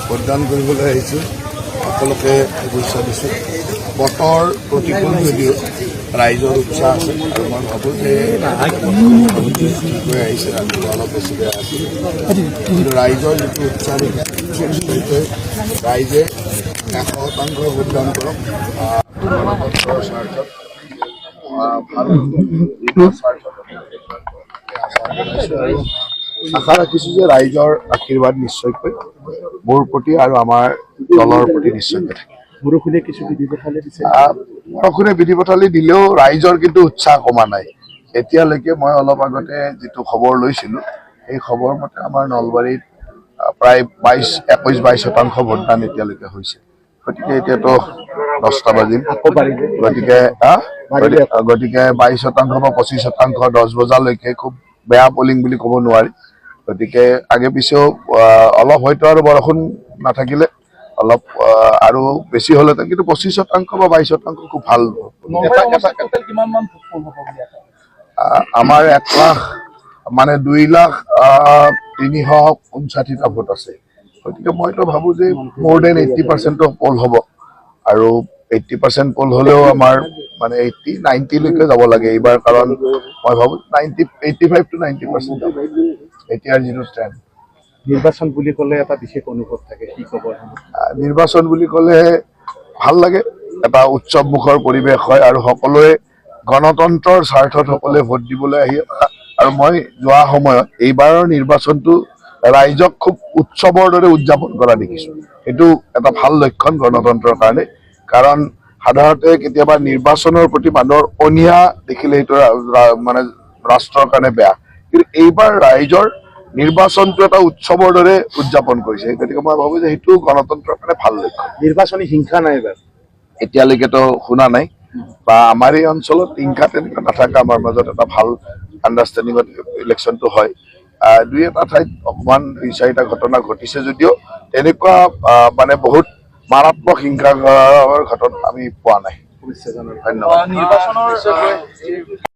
ভোটদান কৰিবলৈ আহিছোঁ সকলোকে শুভেচ্ছা দিছোঁ। বতৰ প্ৰতিকূল যদিও ৰাইজৰ উৎসাহ আছে আৰু মই ভাবোঁ যে গৈ আহিছে ৰাতিপুৱা অলপ বেছি বেয়া আছিল, কিন্তু ৰাইজৰ যিটো উৎসাহ ৰাইজে 100% ভোটদান কৰক। গণতন্ত্ৰৰ স্বাৰ্থত ভাল স্বাৰ্থত আৰু আশা ৰাখিছোঁ যে ৰাইজৰ আশীৰ্বাদ নিশ্চয়কৈ মোৰ প্ৰতি আৰু আমাৰ দলৰ প্ৰতি নিশ্চয়কৈ থাকে। বৰষুণে কিছু বিধি পথালি দিছে, বৰষুণে বিধি পথালি দিলেও ৰাইজৰ কিন্তু উৎসাহ কমা নাই। এতিয়ালৈকে মই অলপ আগতে যিটো খবৰ লৈছিলোঁ সেই খবৰ মতে আমাৰ নলবাৰীত প্ৰায় 21-22% ভোটদান এতিয়ালৈকে হৈছে। গতিকে এতিয়াতো 10টা বাজিল, গতিকে 22% বা 25% 10 বজালৈকে খুব বেয়া পলিং বুলি ক'ব নোৱাৰি। গতিকে আগে পিছেও অলপ হয়তো আৰু বৰষুণ নাথাকিলে অলপ আৰু বেছি হ'লে কিন্তু 25% বা 22% খুব ভাল। আমাৰ 2,03,59টা ভোট আছে। গতিকে মইতো ভাবোঁ যে মোৰ দেন 80% পল হ'ব আৰু 80% পল হ'লেও আমাৰ মানে 80-90লৈকে যাব লাগে এইবাৰ, কাৰণ মই ভাবোঁ 85 to 90% যাব এতিয়াৰ যিটো ট্ৰেণ্ড। নিৰ্বাচন বুলি ক'লে এটা বিশেষ অনুভৱ থাকে, কি ক'ব? নিৰ্বাচন বুলি ক'লে ভাল লাগে, এটা উৎসৱমুখৰ পৰিৱেশ হয় আৰু সকলোৱে গণতন্ত্ৰৰ স্বাৰ্থত সকলোৱে ভোট দিবলৈ আহি, আৰু মই যোৱা সময়ত এইবাৰৰ নিৰ্বাচনটো ৰাইজক খুব উৎসৱৰ দৰে উদযাপন কৰা দেখিছোঁ। এইটো এটা ভাল লক্ষণ গণতন্ত্ৰৰ কাৰণে, কাৰণ সাধাৰণতে কেতিয়াবা নিৰ্বাচনৰ প্ৰতি মানুহৰ অনীহা দেখিলে সেইটো মানে ৰাষ্ট্ৰৰ কাৰণে বেয়া, কিন্তু এইবাৰ ৰাইজৰ নিৰ্বাচনটো এটা উৎসৱৰ দৰে উদযাপন কৰিছে। গতিকে মই ভাবোঁ যে সেইটো গণতন্ত্ৰৰ কাৰণে ভাল লক্ষণ। নিৰ্বাচনী হিংসা নাই এইবাৰ, এতিয়ালৈকেতো শুনা নাই, বা আমাৰ এই অঞ্চলত হিংসা তেনেকুৱা নাথাকে। আমাৰ মাজত এটা ভাল আণ্ডাৰষ্টেণ্ডিঙত ইলেকশ্যনটো হয়। 2-এটা ঠাইত অকণমান 2-4টা ঘটনা ঘটিছে যদিও তেনেকুৱা মানে বহুত মাৰাত্মক হিংসাৰ ঘটনা আমি পোৱা নাই। ধন্যবাদ।